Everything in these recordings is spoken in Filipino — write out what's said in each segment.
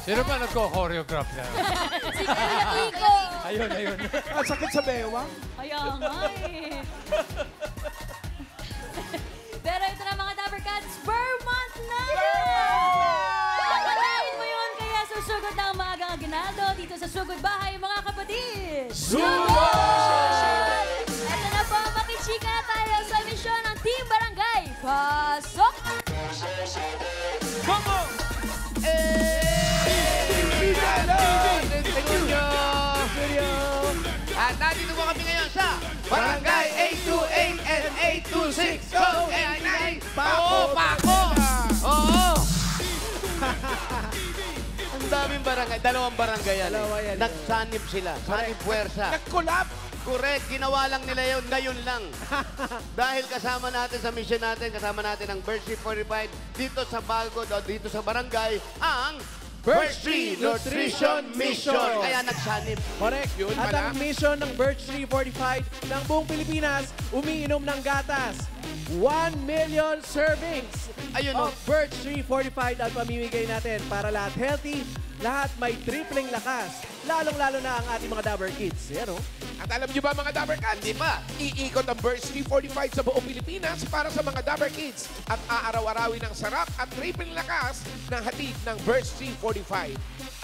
Sino ba nagko-choreograph na? Si Kuya Kiko. Ayun. Ang sakit sa bewang. Kaya nga eh. Pero ito na mga Dapper Cats, Vermont na! Pagkakain mo yun, kaya susugod na ang maagang aginaldo dito sa Sugod Bahay, mga kapatid! Sugod! Ito na po, makichika na tayo sa misyon ng Team Barangay. Pasok! Come on! At nandito po kami ngayon sa Barangay 828 and 826. Go! Pako! Pako! Oo! Ang daming barangay. Dalawang barangay yan. Nagsanib sila. Sanib puwersa. Nag-collab. Correct. Ginawa lang nila yun. Ngayon lang. Dahil kasama natin sa mission natin, kasama natin ang Birch Tree 45 dito sa Balgod o dito sa barangay, ang Birch Tree Nutrition Mission. Kaya nagsanib. Correct. Yun At pala. ang mission ng Birch Tree 45 ng buong Pilipinas, umiinom ng gatas. 1 million servings Ayun, of Birch Tree 45 ang pamimigay natin para lahat healthy, lahat may tripling lakas. Lalong-lalo na ang ating mga Dabber Kids. Yan o. At alam niyo ba mga Dabber Cats? Di ba? Iikot ang Birch Tree 45 sa buong Pilipinas para sa mga Dabber Kids at aaraw-arawin ng sarap at triple lakas ng hatid ng Birch Tree 45.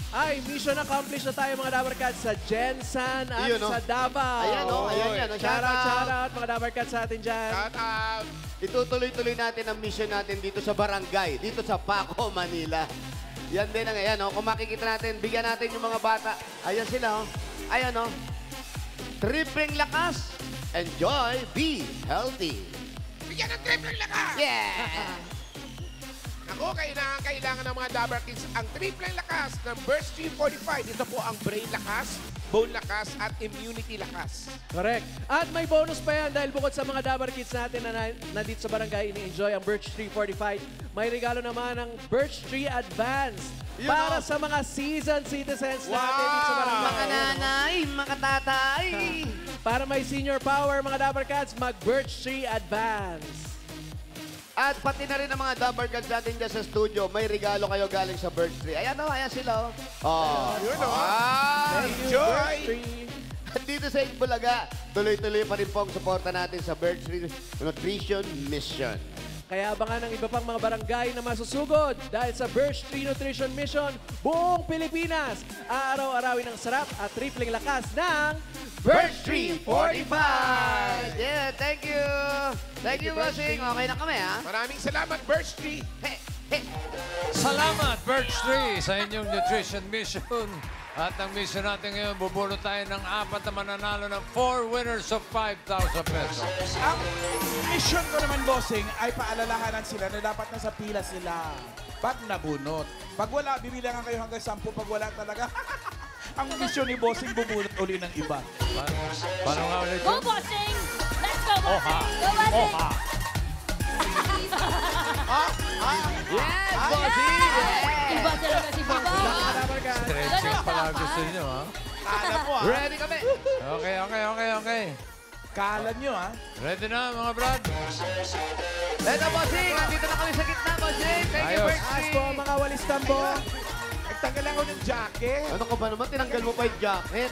Ay, mission accomplished na tayo mga Dabber Cats sa Jensan at Yun, no? sa Davao. Ayan, no? Ayan yan, no? Shout out mga Dabber Cats sa atin dyan. Shout out! Itutuloy-tuloy natin ang mission natin dito sa barangay, dito sa Paco, Manila. Yan din ang ayan, oh. Kung makikita natin, bigyan natin yung mga bata. Ayan sila, oh. Ayan, oh. Tripling lakas. Enjoy, be healthy. Bigyan ng triple lakas! Yeah! Ako, kailangan ng mga Dabber Kids ang triple lakas ng Birch Tree 45. Ito po ang brain lakas, bone lakas, at immunity lakas. Correct. At may bonus pa yan dahil bukod sa mga Dabber Kids natin na nandito sa barangay, ini-enjoy ang Birch Tree 45. May regalo naman ang Birch Tree Advance para sa mga seasoned citizens natin dito sa barangay. Mga nanay, mga tatay. Para may senior power, mga Dabber Cats, mag-Birch Tree Advance. At pati na rin ang mga Dabber Cats natin dyan sa studio, may regalo kayo galing sa Birch Tree. Ayan, oh, ayan sila, oh. Oh. Yun, oh. Thank you, Enjoy! Birch Tree. At dito sa Itbulaga, tuloy-tuloy pa rin po ang suporta natin sa Birch Tree Nutrition Mission. Kaya abangan ang iba pang mga barangay na masusugod dahil sa Birch Tree Nutrition Mission, buong Pilipinas, aaraw-arawin ng sarap at tripling lakas ng Birch Tree 45! Yeah, thank you! Thank you, Bossing. Okay na kami, ha? Maraming salamat, Birch Tree. Hey, hey. Salamat, Birch Tree, sa inyong nutrition mission. At ang mission natin ngayon, bubulot tayo ng 4 na mananalo ng 4 winners of 5,000 pesos. Ang mission ko naman, bossing, ay paalalahanan sila na dapat nasa pila sila pag nabunot. Pag wala, bibilangan kayo hanggang 10. Pag wala talaga, ang mission ni bossing, bubunot uli ng iba. Paano nga ulit Go, yun? Bossing! Let's go, Bossing! Oha! Go, Bossing! Oha! Yes, Bossing! Iba talaga si Baba. mga Dabber Cats. Stretching pala gusto niyo, ha? Kala mo, ha? Ready kami! Okay. Kala nyo, ha? Ready na, mga brad? Eto, Bossing! Andito na kami sa gitna, Bossing! Thank you, Ayos. Birch As Tree! po ang mga walis tambo. Nagtanggal ako ng jacket. Ano ka ba naman? Tinanggal mo pa yung jacket.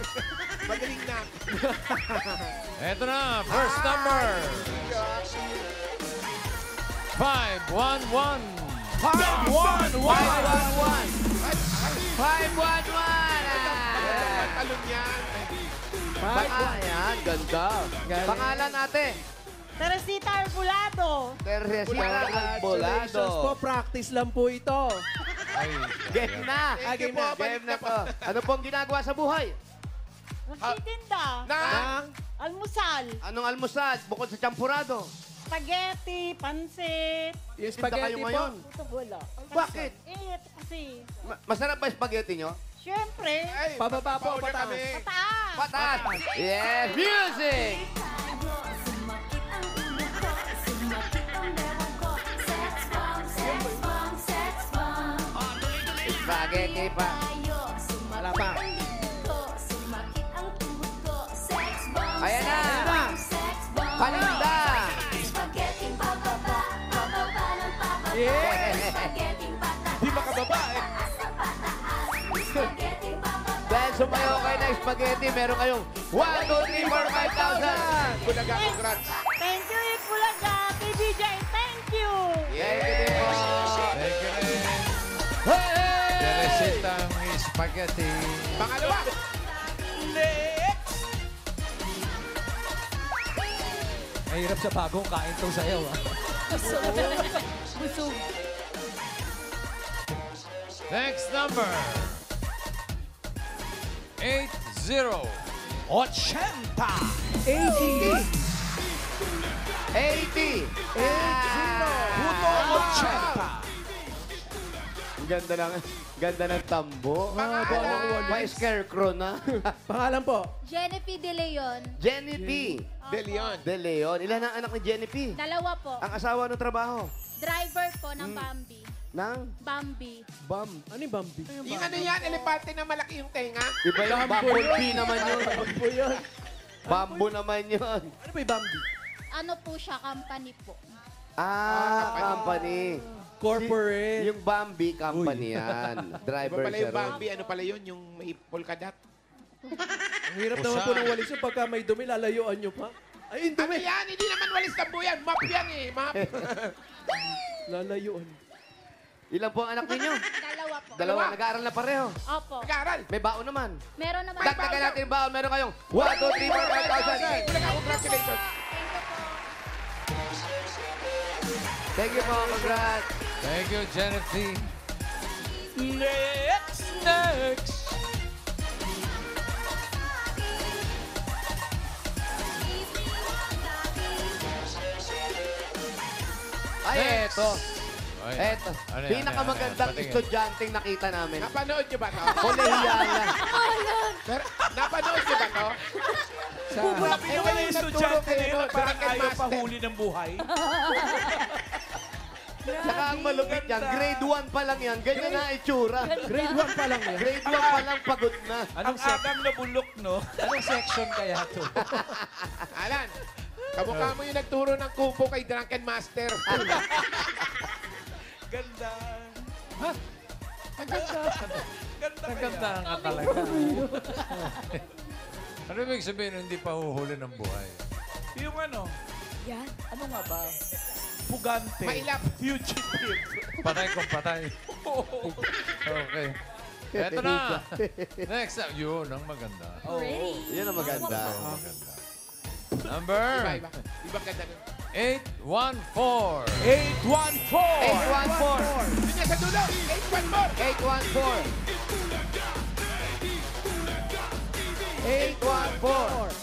Magaling na. Eto na, first number. 511. 511! 511! Talon yan. Ayan, ganda. Pangalan ate? Teresita Arbolado. Teresita Congratulations po, Albolado. practice lang po ito. Ay, Game na! Thank you Game po. na. Balik Game na po. Ano pong ginagawa sa buhay? Magtitinda. Na! Ang Almusal. Anong almusal? Bukod sa champurado. Spaghetti. Pansit. yung Tinda kayo spaghetti po. ngayon. Ito wala. Bakit? Ito kasi. Masarap ba spaghetti nyo? Syempre. Ay, Pababa po, pa-order pataas. kami. Pataas. Patas! Yes! Music! Spaghetti pa. Wala pa. Ayan na! Paninda! Yeah! Di makababa, eh. Dahil sumayaw kayo ng spaghetti, meron kayong 1, 2, 3, 4, 5,000. Bulaga, congrats. Thank you, Ipulaga. Kay DJ, thank you. Thank you po. Thank you rin. Hey! Teresitang spaghetti. Pangalawa. Next! Mahirap sa bagong kain to sayaw. Busog. Next number. 80. 80! 80. 80. Puto 80! Ganda ng tambo. May scarecrow na. Pangalan po? Jennifer De Leon. Jenny P. De Leon. De Leon. Ilan ang anak ni Jenny P? Dalawa po. Ang asawa ng trabaho? Driver po ng Bambi. Nang Bambi. Bam. Ano yung Bambi? Yung ano yan, elepante na malaki yung tenga. Iba yung bumblebee naman yun. Bambo yun. Bambo naman yun. Ano ba yung Bambi? Ano po siya, company po. Company. Corporate. Yung Bambi company yan. Iba Driver pala siya yung ron. Bambi, ano pala yun, yung may polka dot. Ang hirap naman po ng walis yun. Pagka may dumi, lalayuan nyo pa. Ay, yung Ano dumi. yan? Hindi naman walis na po yan. Map yan eh, map. Lalayuan. Ilan po ang anak ninyo? Dalawa po. Dalawa. Nag-aaral na pareho. Opo. Nag-aaral. May baon naman. Meron naman. Dagdagan natin yung baon. Meron kayong 1, 2, 3, 4, 5,000. Bulaga, congratulations. Thank you po. Congrats. Thank you, Jennifer. Next! Next. Ay, eto. Ay, Eto. ano yan, Pinakamagandang patingin. estudyanteng nakita namin. Napanood nyo ba to? Kolehiyala. Pero, napanood nyo ba to? Grabe naman yung estudyante na yun na parang Drunken ayaw Master. pahuli ng buhay. Saka ang malupit yan, grade 1 pa lang yan. Ganyan na itsura. Grade 1 pa lang yan. Grade 1 pa lang, pagod na. Ang agang na bulok, no? Anong section kaya to? Alan, kamukha mo yung nagturo ng kupo kay Drunken Master. Ganda. Ganda Ganda nga talaga. Ano ibig sabihin hindi pa huhuli ng buhay? Yung ano, Yan. ano nga ba? Pugante. Mailap. Fugitive. Patay kung patay. Okay. Eto na. Next up. Yun, ang maganda. Pretty. Yan ang maganda. Maganda. Number Iba. Iba ganda nun. 814. 814. 814. Doon niya sa dulo. 814. 814.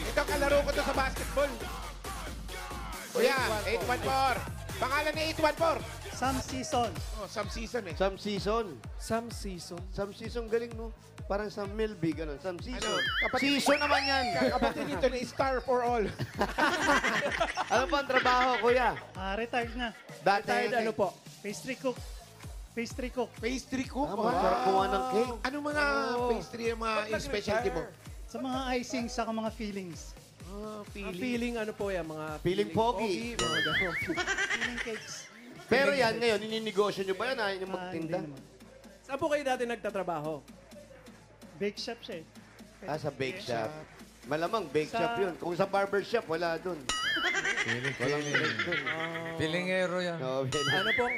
Ito, kalaro ko to sa basketball. Kuya, 814. Pangalan ni 814. Some season. Oh, some season eh. Some season. Some season. Some season galing, no? Parang sa Milby, ganun. Some season. Ano, kapatid- Season naman yan. Kapatid nito ni Star for All. Ano pa ang trabaho, kuya? Retired na. Dati. Retired ano po? Pastry cook. Pastry cook. Pastry cook. Ah, masarap kuha ng cake. Ano mga pastry yung mga yung specialty mo? Sa mga icing, saka mga feelings. Oh, Ang feeling ano po yan? Mga Feeling pogi. Mga ganun. Feeling cakes. Pero yan ngayon, nininegosyo nyo ba yan? Ayaw nyo Hindi magtinda? naman. Saan po kayo dati nagtatrabaho? Bake shop siya eh. Sa bake shop. Malamang bake Sa- shop yun. Kung sa barber shop, wala dun. Walang bake dun. Pilingero yan. No, Ano pong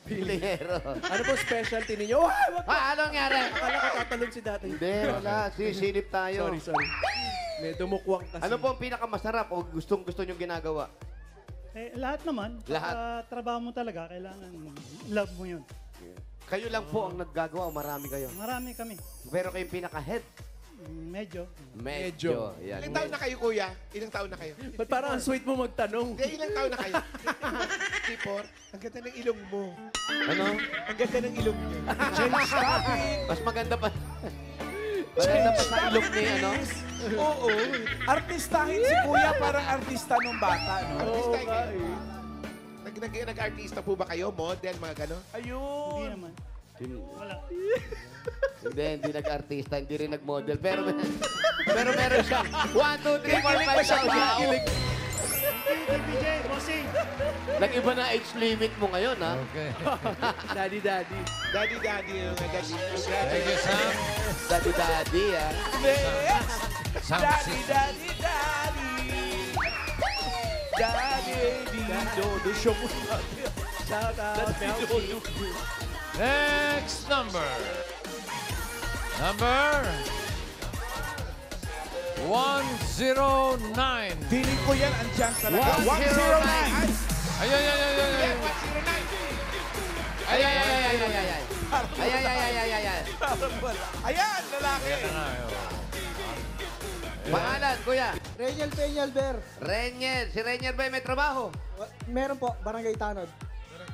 Pilero. ano po specialty ninyo? Ay, wag Ano nangyari? akala ko tatalon si dati. Hindi, wala. Sisilip tayo. Sorry. May dumukwang kasi. Ano po ang pinakamasarap o gustong-gusto nyo ginagawa? Lahat naman. Lahat. Pagka trabaho mo talaga, kailangan love mo yun. Kayo lang po ang naggagawa o marami kayo? Marami kami. Pero kayong pinaka-head? Medyo. Medyo. Yan. Ilang taon na kayo, kuya? Ilang taon na kayo? Ba't parang ang sweet mo magtanong? Hindi, ilang taon na kayo? Tipor, ang ganda ng ilong mo. Ano? Ang ganda ng ilong niyo. Mas maganda pa. Maganda pa sa ilong ni, ano? Oo. Artistahin si Kuya, parang artista nung bata, no? Artista Oo, kayo. eh. Nag-artista po ba kayo? Model, mga gano'n? Hindi Ayun. naman. Wala. Hindi nag-artista, hindi rin nag-model. Pero meron siya. 1, 2, 3, 4, 5,000. Thank you, BJ. Bossing. Nag-iba na age limit mo ngayon, ha? Okay. Daddy, daddy. Daddy, daddy. Thank you, Sam. Daddy, daddy, ha? Sam, Daddy, daddy, daddy. Daddy, do show mo natin. Shout out, Melky. Next number. Number 109. Feeling ko yan, andyan talaga. 109. 109. Ay, ay, ay, ay, ay, ay. 109. Ay, ay, ay, ay, ay, ay, ay, ay. Ay, ay, ay, ay, ay, ay, ay. Parang wala. Ayan, lalaki. Ito na, oh. Pangalan, kuya. Reniel Peñalber. Renyel. Si Renyel ba may trabaho? Meron po, Barangay Tanod.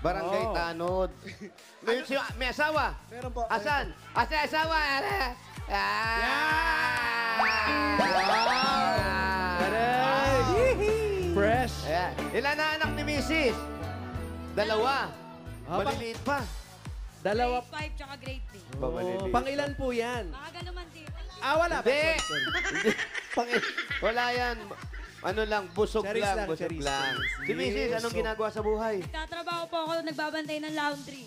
Barangay Tanod. May asawa? Meron po. Asan? Asan asawa? Fresh. Ayan. Ilan na anak ni Mrs.? Dalawa. Ah, Maliliit pa. Dalawa. Grade 5 tsaka grade 3. Maliliit. Pangilan po yan? Mga ganuman din. Ah, wala. Hindi. Sorry. Hindi. Wala yan. Ano lang, busog Charis lang, lang, busog charis. lang. Si Mrs., anong ginagawa sa buhay? Tatrabaho po ako, nagbabantay ng laundry.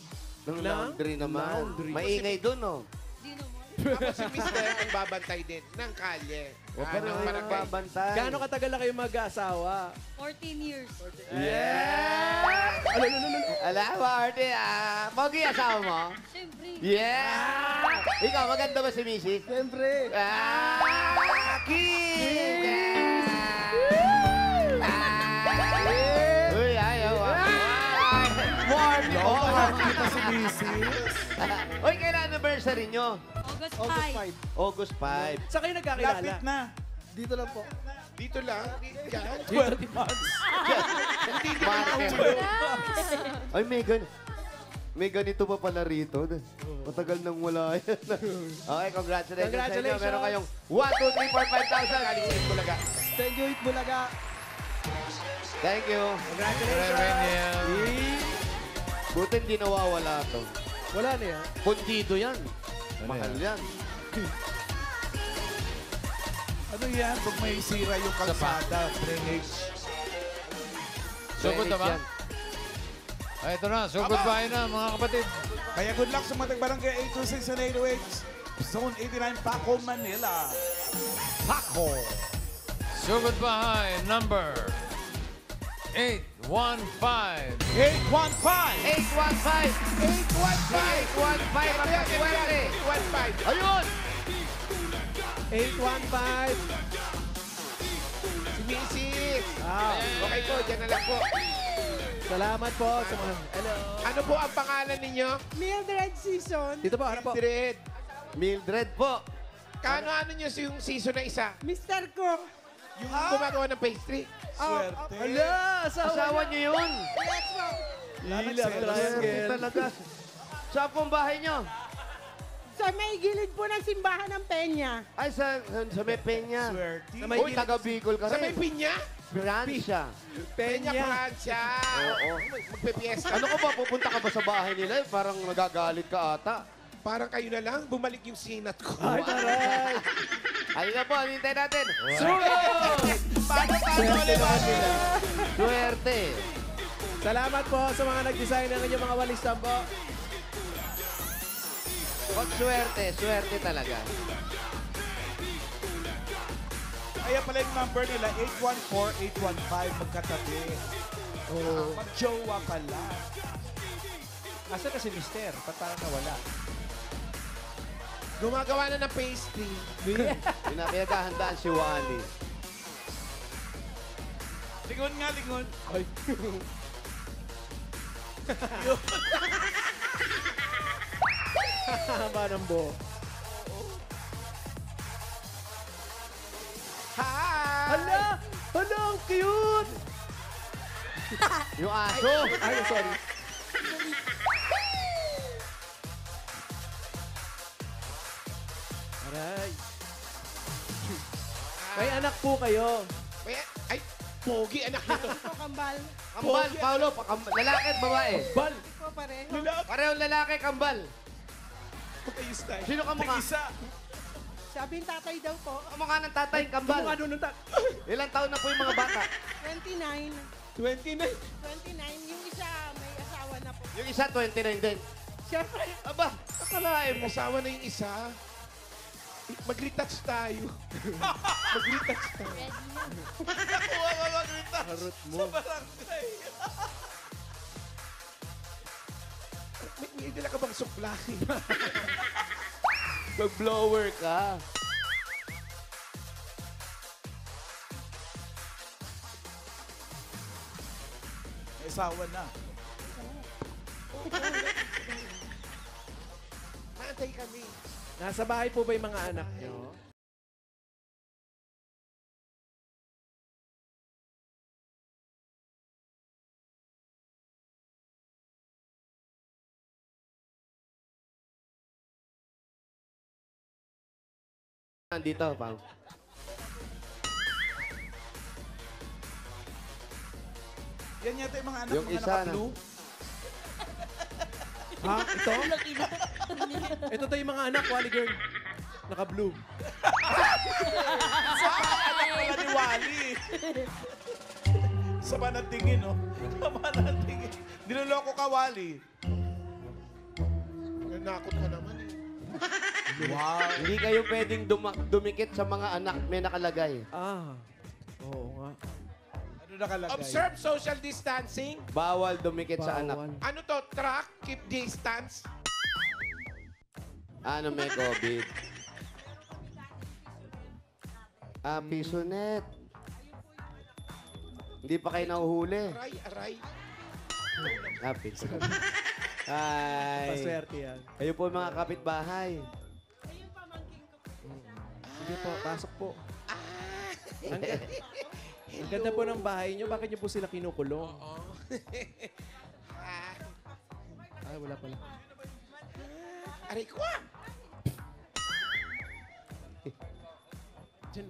Ng laundry naman. Laundry. Maingay dun, no? Di naman. Ako si Mr. ang babantay din ng kalye. Pero ng yung barangay. nagbabantay. Gaano katagal na kayo mag-asawa? 14 years. Ala, Marty, Pogi, asawa mo? Siyempre. Yeah! Ikaw, maganda ba si Mrs.? Siyempre. Kim! Uy, ayaw. Marty! Kita si Mrs. Uy, kailan anniversary nyo? August 5. August 5. August 5. Saan kayo nagkakilala? Lapit na. Dito lang po. Dito lang. Yan. 12 months. Marty. Ay, may ganito pa pala rito. Matagal nang wala yan. Okay, congratulations sa inyo. Meron kayong 1, 2, 3, 4, 5,000. Galing Bulaga. Thank you, It Bulaga. Thank you. Reniel. Buti hindi nawawala to. Wala na yan. Pundido yan. Mahal yan. Ano yan? Pag may sira yung kalsada, drainage. Sugod na ba? Yan. Ay, ito na. Sugod bahay na, mga kapatid. Kaya good luck sa mga tagbarangay 826 and 808. Zone 89, Paco, Manila. Paco. Sugod bahay, number 815. 815. 815. 815 ang kaswerte. 1-5. Ayun! 815. Si Mrs. Ah, Okay po, dyan na lang po. salamat po sa mga... Hello. Ano po ang pangalan ninyo? Mildred Season. Dito po, ano po? Mildred. Mildred po. Kano nyo yung season na isa? Mr. Cook. Yung gumagawa ng pastry? Swerte. Hala, Asawa niyo yun. Yes po. Ilang Swerte triangle. talaga. Saan pong bahay niyo? Sa may gilid po ng simbahan ng Peña. Ay, sa may Peña. Swerte. Uy, taga Bicol ka Sa may rin. pinya? Francia. Peña, Peña. Francia. Oo. Magpipiesta. Ano ka ba? Pupunta ka ba sa bahay nila? Parang nagagalit ka ata. Parang kayo na lang, bumalik yung sinat ko. Ay, taray. Halika po, hinintay natin. Swerte naman nila. Swerte. Salamat po sa mga nag-design ng inyong mga walisan po. Pag swerte, swerte talaga. Kaya pala yung number nila, 814-815, magkatabi. Oh. Mag-jowa pala. Asa kasi mister? Ba't parang nawala? Gumagawa na ng pastry. Pinapiyagahandaan si Wally. Lingon nga, lingon. Ay. Haba ng buhok. Hi! Hala! Hala, ang cute! Yung aso. Ay, sorry. Aray. May anak po kayo. Ay, pogi anak nito. Kambal. Kambal, Paolo. Lalaki at babae. Bal! Po pareho. Parehong lalaki, kambal. Ayos tayo. Sino ka mukha? Isa. Sabi ng tatay daw po, Kamukha ng tatay, kambal. Kumukha doon ng Ilang taon na po yung mga bata? 29. 29. 29. Yung isa, may asawa na po. Yung isa, 29 din. Siyempre, Aba, akalain mo. Asawa na yung isa. Mag-retouch tayo. Mag-retouch tayo. Ready na. Nakuha ka mag-retouch. Harot mo. Sa barangay. May dala ka bang suklaki? Mag-blower ka. May asawa na. Naantay kami. Nasa bahay po ba yung mga anak nyo? Nandito, Pao. Yan yata yung mga anak Yung mga isa na. naka-blue. Ha? Ito? Ito tayo yung mga anak, Wally Girl. Naka-blue. Anak pala ni Wally. Sama ng tingin, no? Sama ng tingin. Niloloko ka, Wally. Nanakot ka naman eh. Wow. Hindi kayo pwedeng dumikit sa mga anak may nakalagay. Ah. Oo nga. Ano nakalagay? Observe social distancing. Bawal dumikit sa anak. Bawal. Ano to? Track, keep distance. Ano may COVID? Piso net. Hindi pa kayo nahuhuli. Aray. Piso. Hi. Paswerte yan. Kayo po mga kapitbahay. Sige po, pasok po. Ang ganda po ng bahay nyo. Bakit nyo po sila kinukulong? Ay, wala pala. Aray ko ah! Diyan.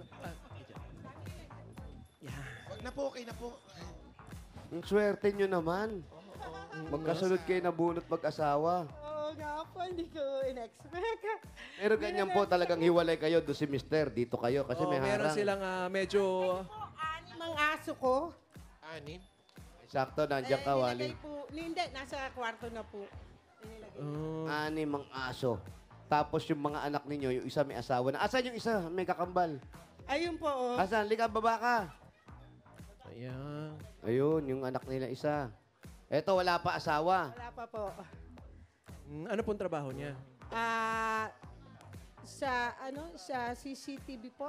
Yan. Wag na po, okay na po. Ang swerte nyo naman. Magkasunod kayo na bunot mag-asawa. oo nga po, hindi ko in-expect. Pero ganyan po talagang hiwalay kayo. Doon si Mister, dito kayo kasi Oh, may meron harang. silang medyo... Ang aso ko, Anim. Sakto, nandiyan ka, Wally. nilagay po, hindi, nasa kwarto na po. Inilagay. Anim ang aso. Tapos yung mga anak ninyo, yung isa may asawa na. Asan yung isa? May kakambal. Ayun po, oh. Asan? Lika, baba ka. Ayan. Ayun, yung anak nila isa. Eto, wala pa asawa. Wala pa po. Ano pong trabaho niya? Sa CCTV po,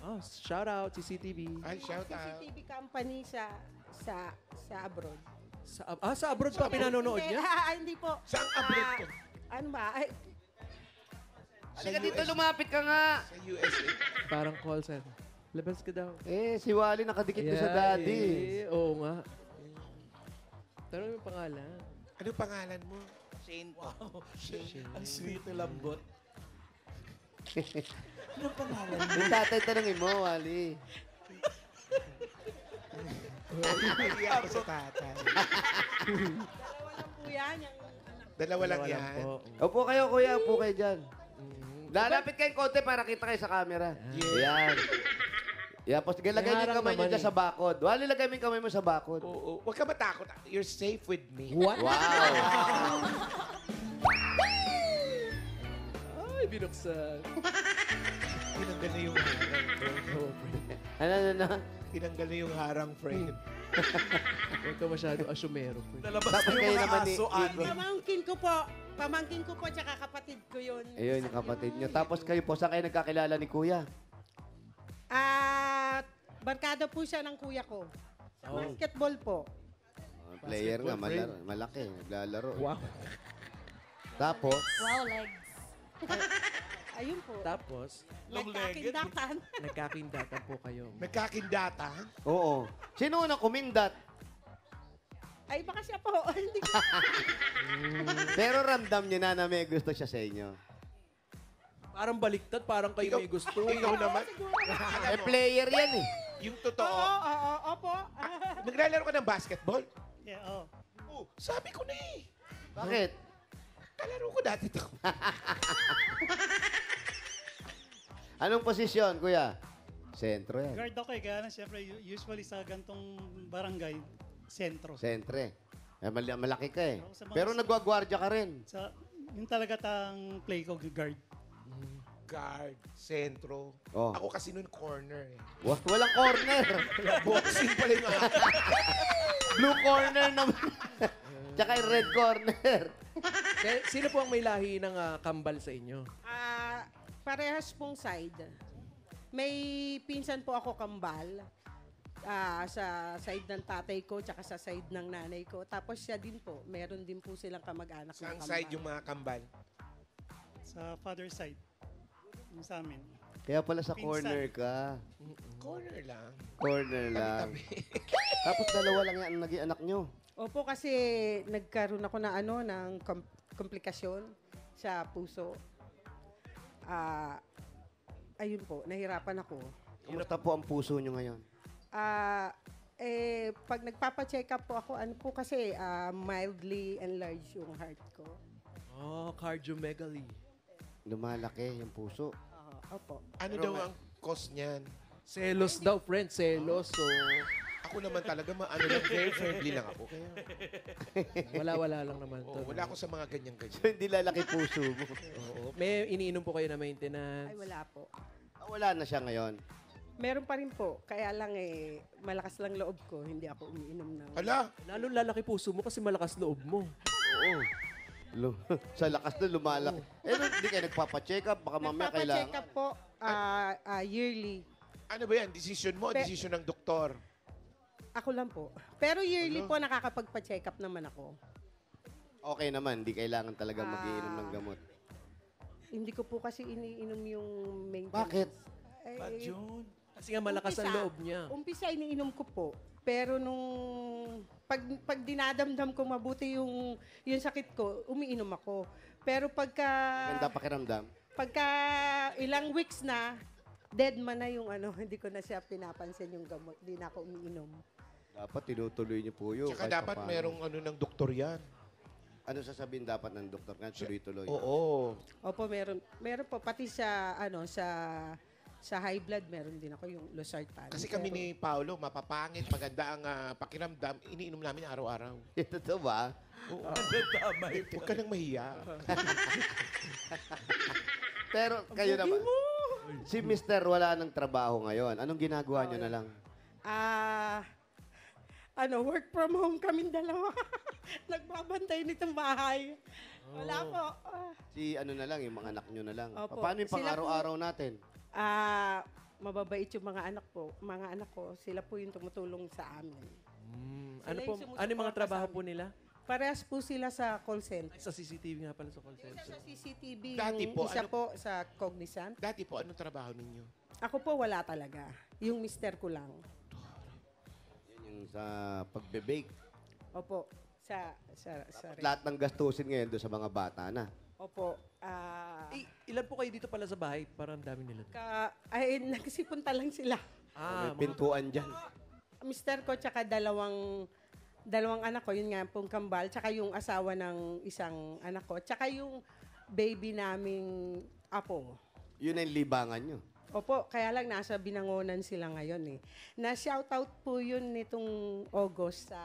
Oh, shout out, CCTV. Ay, shout out. CCTV company sa abroad. Sa abroad pa pinanonood Hindi, niya? hindi po. Saan abroad to? Ano ba? Ay, Halika dito, lumapit ka nga. Sa USA. Parang call center. Labas ka daw. Si Wally nakadikit doon sa daddy. Oo nga. Tanong yung pangalan. Ano pangalan mo? Ang sweet na lambot. Yung tatay tanongin mo, Wally. Hindi ako sa tatay. dalawa lang po yan. Yung anak. Dalawa lang Wala yan. po. Upo kayo, kuya. Upo kayo dyan. Lalapit kayong konti para kita kayo sa camera. Yan. Yan, tapos lagay niyo yung harang kamay niyo naman dyan sa bakod. Wally, lagay mo yung kamay mo sa bakod. Oo. Huwag ka matakot. You're safe with me. What? Wow. Ay, binuksan. Tinanggal na yung harang. Ano? Tinanggal na yung harang, friend. Huwag ka masyado asumero. Nalabas Dapat yung kayo mga naman aso, Ani. Pamangkin ko po, tsaka kapatid ko yun. Ayun, yung kapatid niyo. Tapos kayo po, saan kayo nagkakilala ni kuya? Barkada po siya ng kuya ko. Sa Oh. basketball po. Player nga, friend. malaki. Naglalaro. Wow. Tapos, Wow, legs. Ayun po. Tapos, Long-legged. Nagkakindatan. nagkakindatan po kayo. Nagkakindata. oo. Sino unang kumindat? Ay, baka siya po. Hindi ko. Pero ramdam niyo na may gusto siya sa inyo. Parang baliktad, parang kayo may gusto. Ikaw naman. Player yan eh. Yung totoo. Oo, opo. Naglalaro ka ng basketball? Oo. Oh, sabi ko na eh. Bakit? Kalaro ko dati to. Anong posisyon, kuya? Sentro yan. Guard ako kaya lang siyempre usually sa gantong barangay, sentro. Sentre. Eh, malaki ka eh. Ako sa mga- Pero nagwagwardya ka rin. Yung talaga tang play ko, guard. Guard, sentro. Oh. Ako kasi nun corner eh. Walang corner. Boxing pala yung Blue corner naman. Tsaka yung red corner. Sino po ang may lahi ng kambal sa inyo? Parehas pong side. May pinsan po ako kambal. Sa side ng tatay ko, tsaka sa side ng nanay ko. Tapos siya din po, meron din po silang kamag-anak na Saan kambal. side yung mga kambal? Sa father side. Yung sa amin. Kaya pala sa Pinsan. corner ka. Corner lang. Corner lang. Tapos dalawa lang yan ang naging anak nyo. Opo, kasi nagkaroon ako na ng komplikasyon sa puso. Ayun po, nahirapan ako. Kumusta po ang puso nyo ngayon? Pag nagpapa-check up po ako, ano po kasi mildly enlarged yung heart ko. Oh, cardiomegaly. Lumalaki yung puso. Opo. Ano daw ang cause niyan? Selos daw, friend. Selos. So, Ako naman talaga, very friendly lang ako. Kaya, wala lang naman to. wala ako sa mga ganyan-ganyan. So, hindi lalaki puso mo. Oo. May iniinom po kayo na maintenance. Ay, wala po. Wala na siya ngayon. Meron pa rin po. Kaya lang malakas lang loob ko. Hindi ako umiinom ng... Hala, Lalo lalaki puso mo kasi malakas loob mo. Oo. Sa lakas na lumalaki. Hindi kayo nagpapacheck up. Baka mamaya kailangan. Nagpapa-check up po yearly. ano ba yan? Decision mo o decision ng doktor? Ako lang po. Pero yearly po nakakapagpa-check up naman ako. Okay naman. Hindi kailangan talaga mag-iinom ng gamot. Hindi ko po kasi iniinom yung maintenance. Bakit? Kasi nga malakas ang loob niya. Umpisa iniinom ko po. Pero nung pag dinadamdam ko mabuti yung sakit ko, umiinom ako. Pero Ganda pakiramdam. pagka ilang weeks na, dead man na yung hindi ko na siya pinapansin yung gamot. Hindi na ako umiinom. Dapat tinutuloy niyo po yun. Tsaka kahit dapat papaano. merong ng doktor yan. Ano sasabihin dapat ng doktor nga? Tuloy-tuloy. Oo. Opo, meron po. Pati sa high blood, meron din ako yung losartan. Kasi kami ni Paolo, mapapangit, maganda ang pakiramdam, iniinom namin araw-araw. Ito ba? Oo. Huwag ka nang mahiya. Pero kayo naman. Si Mr. wala ng trabaho ngayon. Anong ginagawa niyo na lang? Work from home kaming dalawa. Nagbabantay nitong bahay. Wala po. Si ano na lang, yung mga anak niyo na lang. Opo. Paano yung Sila pang-araw-araw natin? Mababait yung mga anak ko. Sila po yung tumutulong sa amin. Ano yung po? sumusuporta Ano yung mga sa trabaho amin. po nila? Parehas po sila sa call center. Ay, sa CCTV nga pala sa call Isa center. sa CCTV, Dati yung po, isa ano- po sa Cognizant. Dati po, anong trabaho ninyo? Ako po wala talaga. Yung mister ko lang. Yan yung sa pagbe-bake. Opo. Sa Lahat ng gastusin ngayon doon sa mga bata na. Opo. Ilan po kayo dito pala sa bahay? Parang dami nila. Nagsipunta lang sila. May pintuan dyan. Mister ko tsaka dalawang anak ko, yun nga pong kambal, tsaka yung asawa ng isang anak ko, tsaka yung baby naming apo. Yun ang libangan nyo. Opo, kaya lang nasa Binangonan sila ngayon eh. Na-shoutout po yun nitong August sa...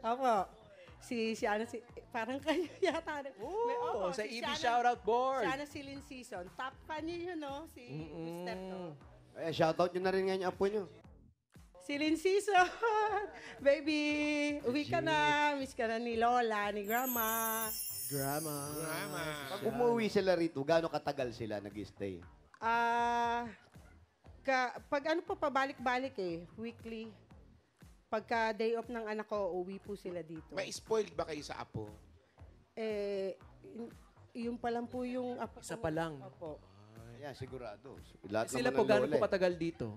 Opo. Parang kayo yata. Oh, sa si EB Shana- Shoutout Board. Shana Silin Season. Top fan niyo yun, no? Si Mr. ko. Ay, shoutout nyo na rin ngayon yung apo nyo. Silin Season! Baby, uwi ka na. Miss ka na ni Lola, ni Grandma. Drama. Pag umuwi sila rito, gaano katagal sila nag-stay? Pag pabalik-balik weekly. Pagka day off ng anak ko, uwi po sila dito. May spoiled ba kayo sa apo? Yung pa lang po yung apo. Isa pa lang. Opo. Yeah, sigurado. Lahat Sila naman po ng gaano lola po eh. katagal dito?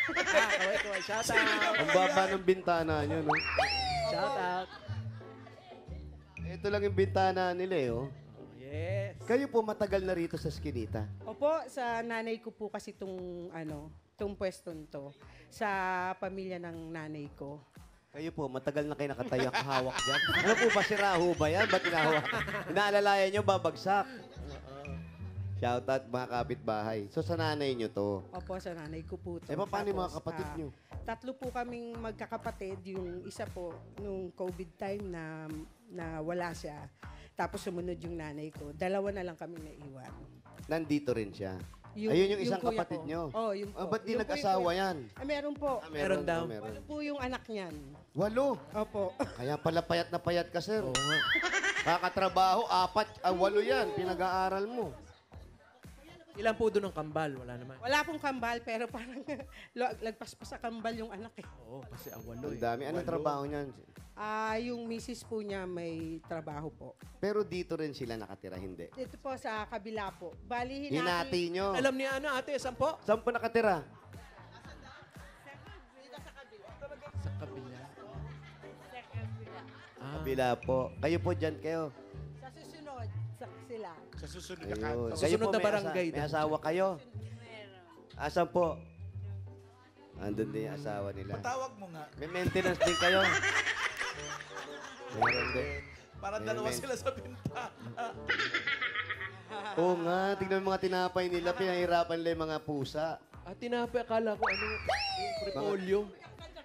Kaway. Shout out. Ang baba ng bintana nyo, no? Shout out. Ito lang yung bintana nila, eh, oh. Yes. Kayo po matagal na rito sa Skinita. Opo, sa nanay ko po kasi itong pwestong to. Sa pamilya ng nanay ko. Kayo po, matagal na kayo nakatayak hawak dyan. Ano po ba, si Raho ba yan? Ba't hinahawak? Inaalalayan nyo, babagsak. Shoutout mga kapitbahay. So sa nanay nyo to. Opo, sa nanay ko po. to. Eh, paano yung mga Tapos, kapatid nyo? Tatlo po kaming magkakapatid. Yung isa po, nung COVID time na wala siya. Tapos sumunod yung nanay ko. Dalawa na lang kami naiwan. Nandito rin siya. Ayun yung isang kuya kapatid ko. nyo. Oh, yung po. Ba't di Yung po yung nag-asawa kuya- yan? Meron po. Meron daw. Meron. Walo po yung anak niyan. 8. Opo. Kaya pala payat na payat ka, sir. Oo nga. Kakatrabaho, 8 yan. Pinag-aaral mo. Ilan po doon ng kambal? Wala naman. Wala pong kambal, pero parang lagpas pa sa kambal yung anak eh. Oo, kasi awalo Ang eh. dami. Anong trabaho niyan? Yung misis po niya may trabaho po. Pero dito rin sila nakatira, hindi. Dito po sa kabila po. Bali, Hinati nyo. Alam niya ano, ate, saan po? Saan po nakatira? Sa kabila. Kabila po. Kayo po dyan kayo. Sa susunod, sa sila. Sa susunod na Ayun. kanto. Kayo Susunod po, na may barangay may daw. asawa kayo? Asan po? Andun din yung asawa nila. Patawag mo nga. May maintenance din kayo. Meron din. Para dalawa sila sa binta. Oo nga, tignan mo mga tinapay nila, pinahirapan nila yung mga pusa. At tinapay, akala ko ano, yung repolyo.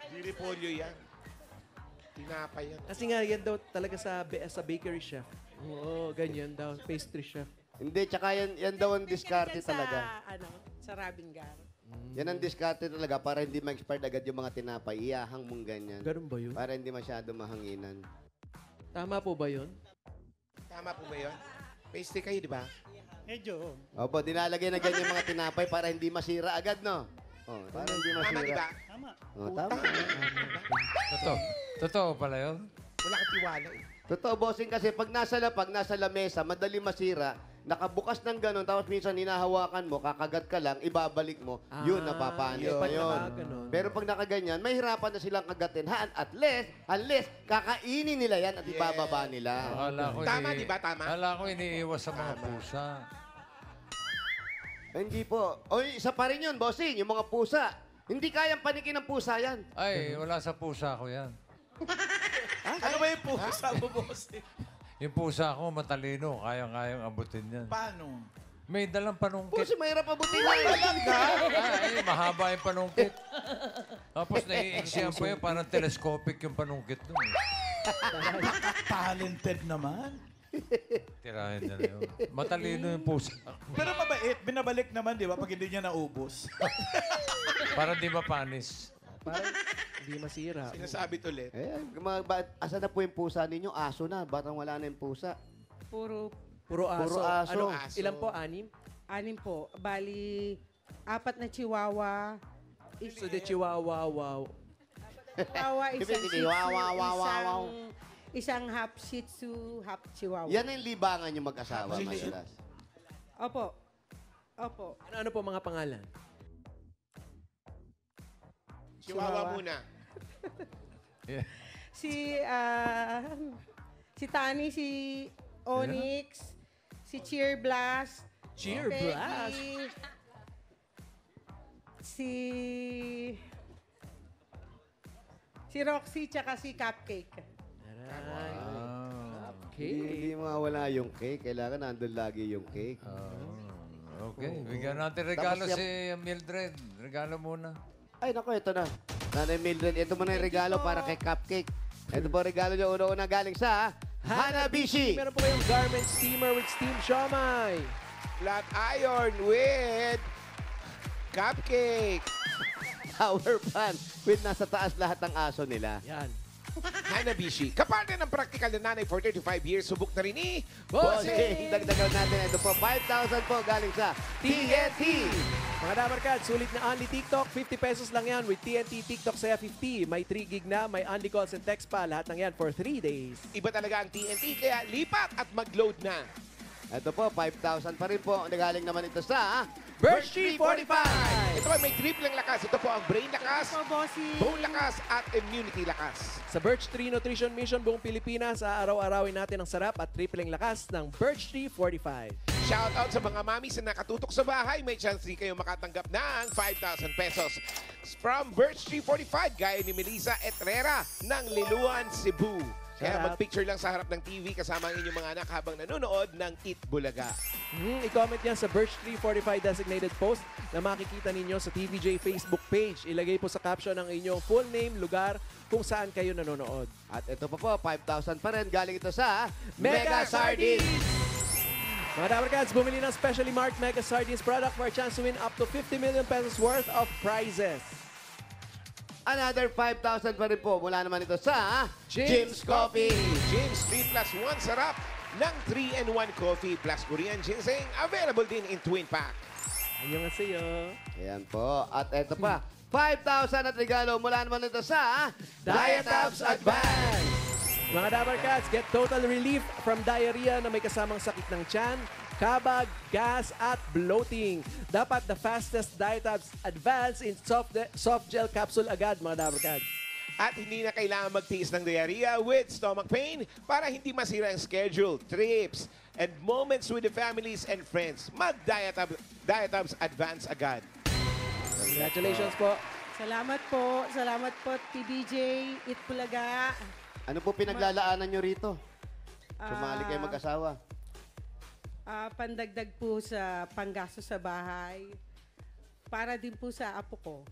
Di repolyo yan. Tinapay yan. Kasi nga, yan daw talaga sa bakery chef. Oo, ganyan daw. Pastry chef. Hindi, tsaka yan daw ang diskarte Sa, talaga. sa Rabingar. Yan ang diskarte talaga para hindi ma-expired agad yung mga tinapay. Iyahang mong ganyan. Ganun ba yun? Para hindi masyado mahanginan. Tama po ba yun? Tama po ba yun? Pastry kayo, di ba? Medyo. Opo, dinalagay na ganyan yung mga tinapay para hindi masira agad, no? Oh, para hindi Tama, masira. di ba? Tama. Oh, tama. Totoo pala yun? Wala kang tiwala eh. Totoo, bossing, kasi pag nasa lamesa, madali masira, nakabukas ng ganun, tapos minsan hinahawakan mo, kakagat ka lang, ibabalik mo, yun, napapanis yun. na yun. Ganun. Pero pag nakaganyan, may hirapan na silang kagatin. Unless, kakainin nila yan at ibababa nila. Akala ko Tama, di ba? Tama? Akala ko iniiwas sa mga pusa. Hindi po. Oy, isa pa rin yun, bossing, yung mga pusa. Hindi kayang panikin ng pusa yan. Ay, wala sa pusa ko yan. Ano ba yung pusa mo, boss? Yung pusa ko matalino, kayang-kayang abutin yan. Paano? May dalang panungkit. Pusa, mahirap abutin na yun. Ay, mahaba yung panungkit. Tapos naiiksiyan po yun, parang telescopic yung panungkit nun. Talented naman. Tirahin na yun. Matalino yung pusa. Pero mabait. Binabalik naman, di ba? Pag hindi niya naubos. Para di mapanis. Parang hindi masira. Sinasabi ulit. Asa na po yung pusa ninyo? Aso na. Batang wala na yung pusa. Puro Puro aso. Puro aso. Ano, Aso. ilan po? 6? 6 po. Bali, 4 na chihuahua. So, the chihuahua, wow. Chihuahua, isang shih Wow, wow, wow, wow, wow. isang half shih tzu, half chihuahua. Yan ang libangan yung mag-asawa, madalas. Opo. Opo. Ano po mga pangalan? Chihuahua muna. Yeah. Si Tani, si Onyx, si Cheer Blast, Cheer Peggy, Blast. si Roxy, tsaka si Cupcake. Aray. Hindi mawala yung cake. Kailangan nandun lagi yung cake. Okay, bigyan natin regalo Tapos si Mildred. Regalo muna. Ay, naku, ito na. Nanay Mildred, ito muna yung regalo para kay Cupcake. Ito po regalo niyo una-una galing sa Hanabishi. Meron po kayong garment steamer with steam siomai. Flat iron with cupcake. Power pan with nasa taas lahat ng aso nila. Yan. Hanabishi. Kapartner ng practical na nanay for 35 years, subok na rin ni Bossing! Dagdagan natin. Ito po, 5,000 po galing sa TNT. Mga Dabarkad, sulit na Only TikTok. 50 pesos lang yan with TNT TikTok sa 50. May 3 gig na, may Only calls and text pa. Lahat ng yan for 3 days. Iba talaga ang TNT, kaya lipat at mag-load na. Ito po, 5,000 pa rin po. Nagaling naman ito sa Birch Tree 45! Ito ay may tripleng lakas. Ito po ang brain lakas, So, bossy. bone lakas, at immunity lakas. Sa Birch Tree Nutrition Mission buong Pilipinas, araw-arawin natin ang sarap at tripleng lakas ng Birch Tree 45. Shout out sa mga mamis na nakatutok sa bahay. May chance rin kayo makatanggap ng 5,000 pesos. From Birch Tree 45, gaya ni Melissa Etrera ng Liluan, Cebu. Kaya Sarap. mag-picture lang sa harap ng TV kasama ang inyong mga anak habang nanonood ng Eat Bulaga. I-comment yan sa Birch 345 designated post na makikita ninyo sa TVJ Facebook page. Ilagay po sa caption ang inyong full name, lugar, kung saan kayo nanonood. At ito pa po, 5,000 pa rin. Galing ito sa Mega Sardines! Mga Dabarkads, bumili ng specially marked Mega Sardines product for a chance to win up to 50 million pesos worth of prizes. Another 5,000 pa rin po. Mula naman ito sa Jim's Coffee. James 3+1 sarap ng 3-in-1 coffee plus Korean ginseng. Available din in twin pack. Annyeonghaseyo. Ayan po. At ito pa, 5,000 at regalo mula naman ito sa Diet-Abs Advance! Mga Dabarkads, get total relief from diarrhea na may kasamang sakit ng tiyan, kabag, gas, at bloating. Dapat the fastest Diet-Abs Advance in soft gel capsule agad, mga Dabarkads. At hindi na kailangan magtiis ng diarrhea with stomach pain para hindi masira ang schedule, trips, and moments with the families and friends. Mag-Diet-Abs Advance agad. Congratulations po. Salamat po. Salamat po, TBJ, Eat Bulaga. Ano po pinaglalaanan nyo rito? Sumali kayo mag-asawa. Pandagdag po sa panggasto sa bahay. Para din po sa apo ko.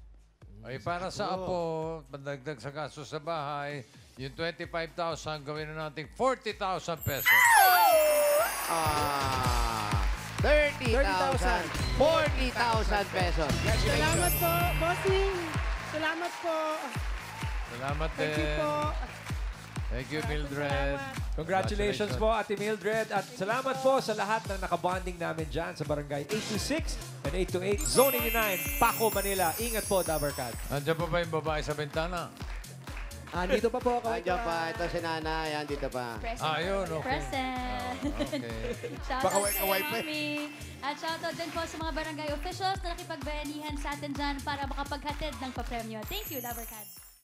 Ay, para sa apo, pandagdag sa gasto sa bahay, yung 25,000, gawin na natin 40,000 pesos. 30,000. 40,000 pesos. Salamat po, bossing. Salamat po. Salamat Thank you din. po. Thank you, Mildred. Congratulations po, Ate Mildred. At salamat po sa lahat ng nakabonding namin dyan sa Barangay 826 and 828, Zone 89, Paco, Manila. Ingat po, Dabarkad. Andiyan pa ba yung babae sa bintana? Dito pa po ako. Andiyan pa. Ito si Nana. Ayan, dito pa. Ayun, okay. Present. Okay. Shoutout sa Mami. At shoutout din po sa mga barangay officials na nakipagbayanihan sa atin dyan para makapaghatid ng papremyo. Thank you, Dabarkad.